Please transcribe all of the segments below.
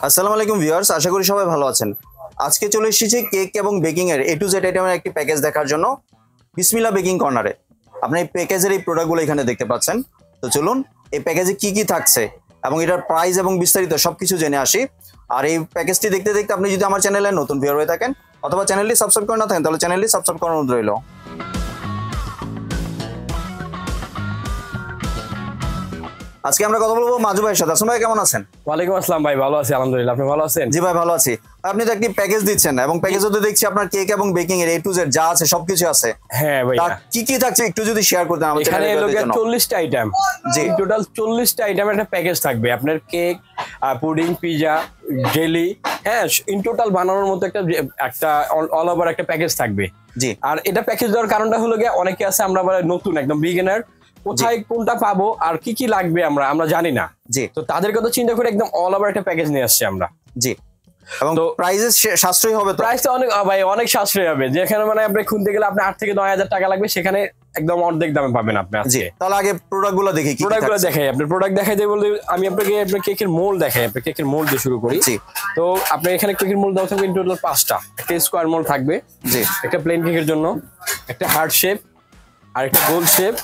আসসালামু আলাইকুম ভিউয়ার্স, আশা করি সবাই ভালো আছেন। আজকে চলে এসেছি কেক এবং বেকিং এর A to Z আইটেমের একটি প্যাকেজ দেখার জন্য বিসমিল্লাহ বেকিং কর্নারে। আপনি এই প্যাকেজের এই প্রোডাক্টগুলো এখানে দেখতে পাচ্ছেন। তো চলুন এই প্যাকেজে কি কি থাকছে এবং এটার প্রাইস এবং বিস্তারিত সবকিছু জেনে আসি। আর এই প্যাকেজটি দেখতে দেখতে আপনি যদি আমার চ্যানেলে নতুন ভিউয়ার হয়ে থাকেন অথবা চ্যানেলটি সাবস্ক্রাইব করে না থাকেন তাহলে চ্যানেলটি সাবস্ক্রাইব করার অনুরোধ রইল। আজকে আমরা কথা বলবো মাজু ভাইয়ের সাথে। আসুন ভাই, কেমন আছেন? ওয়ালাইকুম আসসালাম ভাই, ভালো আছি আলহামদুলিল্লাহ। আপনি ভালো আছেন? জি ভাই, ভালো আছি। আপনি তো একটি প্যাকেজ দিচ্ছেন এবং প্যাকেজে তো দেখছি আপনার কেক এবং বেকিং এর A to Z যা আছে সবকিছু আছে। হ্যাঁ ভাই, কি কি থাকছে একটু যদি শেয়ার করতেন আমাদের এখানে চ্যানেলে। 40টা আইটেম, জি টোটাল 40টা আইটেমের একটা প্যাকেজ থাকবে। আপনার কেক, পুডিং, পিজা, জেলি, হ্যাঁ ইন টোটাল বানানোর মতো একটা অল ওভার একটা প্যাকেজ থাকবে। জি, আর এটা প্যাকেজ দেওয়ার কারণটা হলো গিয়ে অনেকে আছে আমরা নতুন একদম বিগিনার, কোথায় কোনটা পাবো আর কি কি লাগবে আমরা জানি না। জি, তো তাদের কথা চিন্তা করে একদম অল ওভার একটা প্যাকেজ নিয়ে আসছি আমরা। জি, এবং তো প্রাইসেস সাশ্রয়ী হবে। তো প্রাইসটা অনেক ভাই, অনেক সাশ্রয়ী হবে। যেখানে মানে আপনি খুলতে গেলে আপনি 8 থেকে 9,000 টাকা লাগবে, সেখানে একদম অর্ধেক দামে পাবেন আপনি। জি, তাহলে আগে প্রোডাক্টগুলো দেখি। প্রোডাক্টগুলো দেখাই, আপনার প্রোডাক্ট দেখাই দেই বলতে আমি আপনাকে কেকের মোল্ড দেখাই। আপনি কেকের মোল্ড দিয়ে শুরু করি। জি, তো আপনি এখানে কেকের মোল্ড দেওয়া থাকবে টোটাল 5টা। একটা স্কোয়ার মোল্ড থাকবে, জি, একটা প্লেন কেকের জন্য, একটা হার্ট শেপ আর একটা গোল শেপ।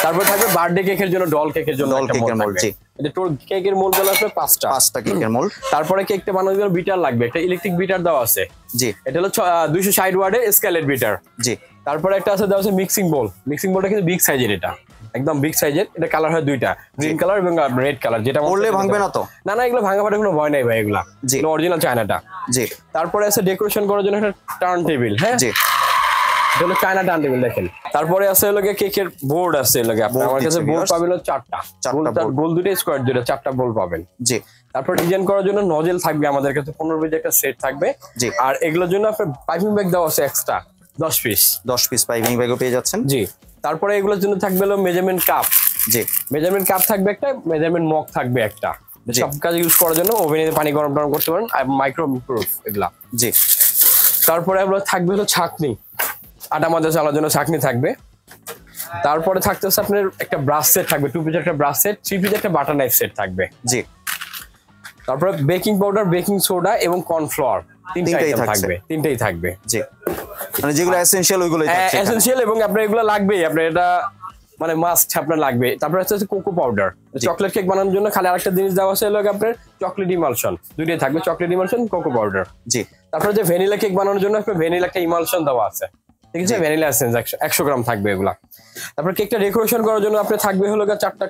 তারপর থাকবে বার্থডে কেকের জন্য, ডল কেকের জন্য একটা মোল্ড। জি, এটা কেকের মোল্ড গুলো আসবে 5টা কেকের মোল্ড। তারপরে কেকটা বানানোর জন্য বিটার লাগবে, একটা ইলেকট্রিক বিটার দেওয়া আছে। জি, এটা হলো 260 ওয়াটের স্কেলেট বিটার। জি, তারপরে একটা আছে দেওয়া আছে মিক্সিং বোল। মিক্সিং বোলটা কিন্তু বিগ সাইজের, এটা একদম বিগ সাইজের। এটা কালার হয় দুইটা, গ্রিন কালার এবং রেড কালার। যেটা পড়লে ভাঙবে না তো? না না, এগুলো ভাঙা ফাটার কোনো ভয় নাই ভাই, এগুলা অরিজিনাল চায়নাটা। জি, তারপরে আছে ডেকোরেশন করার জন্য একটা টার্ন টেবিল। হ্যাঁ, জি, এটা হলো চায়না টার্ন টেবিল দেখেন। তারপরে আছে হলো কেকের বোর্ড আছে লগে, আপনি আমার কাছে বোর্ড পাবেন 4টা। গোল দুটো, স্কোয়ার দুটো, 4টা বোর্ড পাবেন। জি, তারপর ডিজাইন করার জন্য নজেল থাকবে আমাদের কাছে 15 পিস একটা সেট থাকবে। জি, আর এগুলোর জন্য আপনার পাইপিং ব্যাগ দেওয়া আছে এক্সট্রা 10 পিস পাইপিং ব্যাগও পেয়ে যাচ্ছেন। জি, তারপরে এগুলোর জন্য থাকবে হলো মেজারমেন্ট কাপ। জি, মেজারমেন্ট কাপ থাকবে একটা, মেজারমেন্ট মগ থাকবে একটা। সব কাজে ইউজ করার জন্য ওভেনে পানি গরম করতে পারেন, আর মাইক্রোপ্রুফ এগুলা। জি, তারপরে এগুলো থাকবে হলো ছাঁকনি, আটা মাজা চালার জন্য ছাঁকনি থাকবে। তারপরে থাকতেছে আপনার একটা ব্রাশ সেট থাকবে, 2 পিস একটা ব্রাশ সেট, 3 পিস একটা বাটার নাইফ সেট থাকবে। জি, তারপরে বেকিং পাউডার, বেকিং সোডা এবং কর্নফ্লোর তিনটাই থাকবে। জি, মানে যেগুলো এসেনশিয়াল ওইগুলোই থাকছে। এসেনশিয়াল এবং আপনার এগুলো লাগবেই, আপনার এটা মানে মাস্ট আপনার লাগবে। তারপরে হচ্ছে কোকো পাউডার। চকলেট কেক বানানোর জন্য খালি আরেকটা জিনিস দেওয়া আছে, আপনার চকলেট ইমালশন। দুইটাই থাকবে, চকলেট ইমালশন, কোকো পাউডার। জি, তারপরে যে ভ্যানিলা কেক বানানোর জন্য আপনার ভ্যানিলা একটা ইমালশন দেওয়া আছে, ঠিক আছে? ভ্যানিলা এসেন্স 100 গ্রাম থাকবে এগুলা। তারপর কেকটা ডেকোরেশন করার জন্য আপনার থাকবে হলো 4টা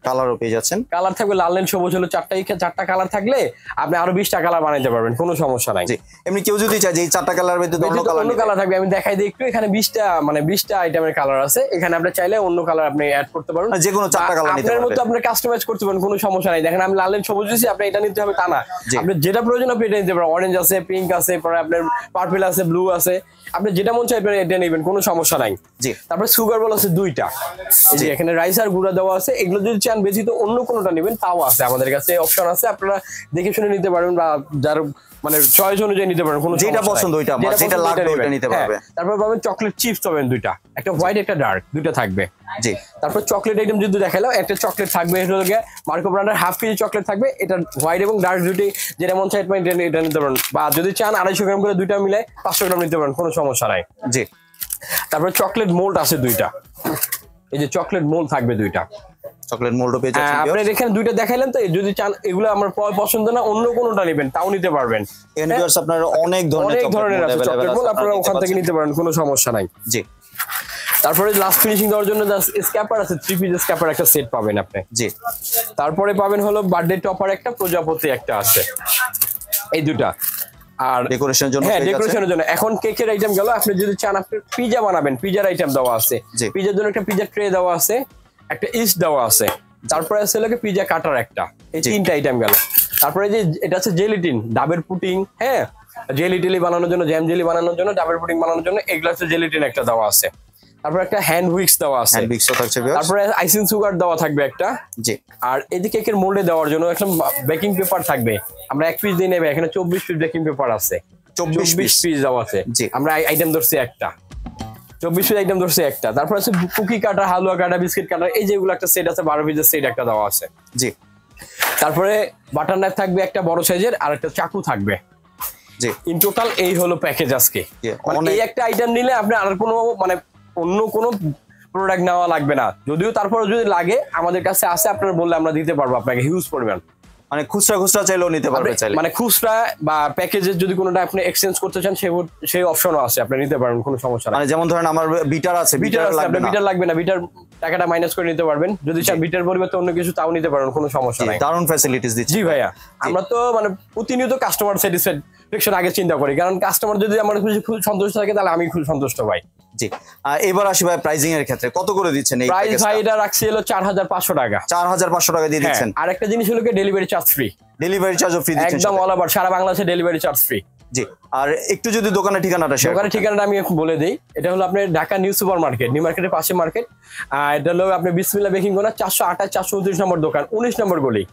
কালারও পেয়ে যাচ্ছেন। কালার থাকবে লাল, নীল, সবুজ হলো 4টা কালার থাকলে আপনি আরো 20টা কালার বানাইতে পারবেন, কোনো সমস্যা নাই। এমনি কেউ যদি চায় যে এই 4টা কালার ভিতরে অন্য কালার থাকবে, আমি দেখাই দিই একটু। এখানে 20টা আইটেমের কালার আছে। এখানে আপনি চাইলে অন্য কালার আপনি অ্যাড করতে পারবেন, যে কোনো 4টা কালার নিতে পারবেন। আপনার মতো আপনি কাস্টমাইজ করতে পারেন, কোনো সমস্যা নাই। দেখেন আমি লাল, নীল, সবুজ দিয়েছি, আপনি এটা নিতে হবে তা না। আপনি যেটা প্রয়োজন আপনি এটা নিতে পারেন। অরেঞ্জ আছে, পিঙ্ক আছে, পরে আপনার পার্পল আছে, ব্লু আছে, আপনি যেটা মন চাই আপনি এটা নেবেন, কোনো সমস্যা নাই। জি, তারপরে সুগার বল আছে 2টা। জি, এখানে রাইস আর গুঁড়া দেওয়া আছে। এগুলো যদি চান বেশি তো অন্য কোনোটা নেবেন তাও আছে, আমাদের কাছে অপশন আছে। আপনারা দেখে শুনে নিতে পারবেন বা যার মানে চয়েস অনুযায়ী নিতে পারবেন, কোনো যেটা পছন্দ ওইটা, যেটা লাগবে ওইটা নিতে পারবে। তারপর পাবেন চকলেট চিপস পাবেন 2টা, একটা হোয়াইট একটা ডার্ক, 2টা থাকবে। জি, তারপর চকলেট আইটেম যদি দেখাইলাম, একটা চকলেট থাকবে মার্কো ব্র্যান্ডের হাফ কেজি চকলেট থাকবে। এটা হোয়াইট এবং ডার্ক দুটি, যেটা মন চাই এটা নিতে পারেন। বা যদি চান 250 গ্রাম করে 2টা মিলে 500 গ্রাম নিতে পারেন, কোনো সমস্যা নাই। জি, তারপর চকলেট মোল্ড আছে 2টা। এই যে চকলেট মোল্ড থাকবে 2টা, চকলেট মোল্ডও পেয়ে যাচ্ছেন। আপনি এখানে 2টা দেখাইলেন, তো যদি চান এগুলো আমার পছন্দ না অন্য কোনোটা নেবেন তাও নিতে পারবেন। ভিউয়ার্স আপনারা অনেক ধরনের চকলেট মোল্ড আপনারা ওখান থেকে নিতে পারেন, কোনো সমস্যা নাই। জি, তারপরে লাস্ট ফিনিশিং দেওয়ার জন্য স্ক্যাপার আছে, 3 পিস স্ক্যাপার একটা সেট পাবেন আপনি। জি, তারপরে পাবেন হলো বার্থডে টপার একটা, প্রজাপতি একটা আছে, এই 2টা। আর ডেকোরেশনের জন্য, হ্যাঁ ডেকোরেশনের জন্য। এখন কেকের আইটেম গেল, আপনি যদি চান আপনি পিজা বানাবেন, পিজার আইটেম দেওয়া আছে। পিজার জন্য একটা পিজা ট্রে দেওয়া আছে, একটা ইস্ট দেওয়া আছে। তারপরে আছে পিজা কাটার একটা। এই 3টা আইটেম গেল। তারপরে যে এটা আছে জেলিটিন, ডাবের পুটিং, হ্যাঁ জেলি টেলি বানানোর জন্য, জ্যাম জেলি বানানোর জন্য, ডাবের পুটিং বানানোর জন্য এই গ্লাসে জেলিটিন একটা দেওয়া আছে। তারপর একটা হ্যান্ড হুইক্স দেওয়া আছে, তারপরে আইসিং সুগার দেওয়া থাকবে একটা। জি, আর এদিকে কেকের মোল্ডে দেওয়ার জন্য একটা বেকিং পেপার থাকবে। আমরা 1 পিস দিয়ে নেবে, এখানে 24 পিস বেকিং পেপার আছে, 24 পিস দেওয়া আছে। আমরা আইটেম ধরছি একটা, 24 পিস আইটেম ধরছি একটা। তারপর আছে কুকি কাটা, হালুয়া কাটা, বিস্কিট কাটা, এই যেগুলো একটা সেট আছে, 12 পিসের সেট একটা দেওয়া আছে। জি, তারপরে বাটার নাইফ থাকবে একটা বড় সাইজের, আর একটা চাকু থাকবে। জি, ইন টোটাল এই হলো প্যাকেজ আজকে। অনেক- এই একটা আইটেম নিলে আপনি আর কোনো মানে অন্য কোনো প্রোডাক্ট নেওয়া লাগবে না। যদিও তারপরে যদি লাগে আমাদের কাছে আছে, আপনারা বললে আমরা দিতে পারবো আপনাকে হিউজ পরিমাণ। মানে খুচরা চাইলেও নিতে পারবে চাইলে। মানে খুচরা বা প্যাকেজের যদি কোনোটা আপনি এক্সচেঞ্জ করতে চান সেই অপশনও আছে, আপনি নিতে পারবেন, কোনো সমস্যা নাই। মানে যেমন ধরেন আমার বিটার আছে, বিটার লাগবে না, বিটার লাগবে না, বিটার টাকাটা মাইনাস করে নিতে পারবেন। যদি চান বিটার পরিবর্তে অন্য কিছু তাও নিতে পারবেন, কোনো সমস্যা নাই। দারুণ ফ্যাসিলিটিস দিচ্ছি। জি ভাইয়া, আমরা তো মানে প্রতিনিয়ত কাস্টমার স্যাটিসফ্যাকশন আগে চিন্তা করি, কারণ কাস্টমার যদি আমার খুব সন্তুষ্ট থাকে তাহলে আমি খুব সন্তুষ্ট ভাই। জি, এবার আসি ভাই প্রাইসিং এর ক্ষেত্রে কত করে দিচ্ছেন এই প্রাইস প্যাকেজটা? ভাই এটা রাখছি হলো 4500 টাকা। 4500 টাকা দিয়ে দিচ্ছেন। আর একটা জিনিস হলো কি ডেলিভারি চার্জ ফ্রি। ডেলিভারি চার্জও ফ্রি দিচ্ছেন একদম অল ওভার সারা বাংলাদেশে ডেলিভারি চার্জ ফ্রি। জি, আর একটু যদি দোকানের ঠিকানাটা শেয়ার দোকানের ঠিকানাটা আমি একটু বলে দেই। এটা হলো আপনার Dhaka new super market, new মার্কেটের পাশে মার্কেট। আর এটা হলো আপনার বিসমিল্লাহ বেকিং কর্নার 428 429 নম্বর দোকান, 19 নম্বর গলি।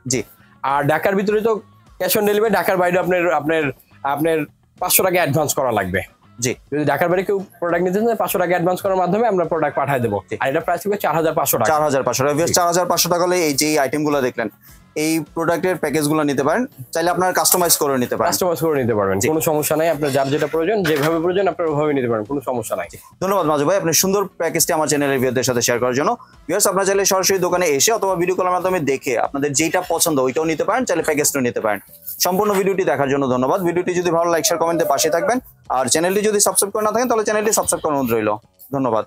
জি, আর ঢাকার ভিতরে তো ক্যাশ অন ডেলিভারি, ঢাকার বাইরে আপনার আপনার আপনার 500 টাকা অ্যাডভান্স করা লাগবে। জি, যদি ঢাকার বাইরে কেউ প্রোডাক্ট নিতে চান 500 টাকা অ্যাডভান্স করার মাধ্যমে আমরা প্রোডাক্ট পাঠিয়ে দেবো। আর এটা প্রাইস হবে 4500 টাকা। 4500 টাকা। 4500 টাকা হলে এই যে আইটেমগুলো দেখলেন, এই প্রোডাক্টের প্যাকেজগুলো নিতে পারেন, চাইলে আপনার কাস্টমাইজ করে নিতে পারেন। কাস্টমাইজ করে নিতে পারবেন, কোনো সমস্যা নাই। আপনার যার যেটা প্রয়োজন, যেভাবে প্রয়োজন আপনারা ওভাবে নিতে পারেন, কোনো সমস্যা নাই। ধন্যবাদ মাজু ভাই, আপনি সুন্দর প্যাকেজটি আমার চ্যানেলের ভিউয়ারদের সাথে শেয়ার করার জন্য। ভিউয়ার্স, আপনারা চাইলে সরাসরি দোকানে এসে অথবা ভিডিও কলের মাধ্যমে দেখে আপনাদের যেটা পছন্দ ওইটাও নিতে পারেন, চাইলে প্যাকেজটাও নিতে পারেন। সম্পূর্ণ ভিডিওটি দেখার জন্য ধন্যবাদ। ভিডিওটি যদি ভালো লাইক শেয়ার কমেন্টে পাশে থাকবেন, আর চ্যানেলটি যদি সাবস্ক্রাইব করে না থাকেন তাহলে চ্যানেলটি সাবস্ক্রাইব করার অনুরোধ রইল। ধন্যবাদ।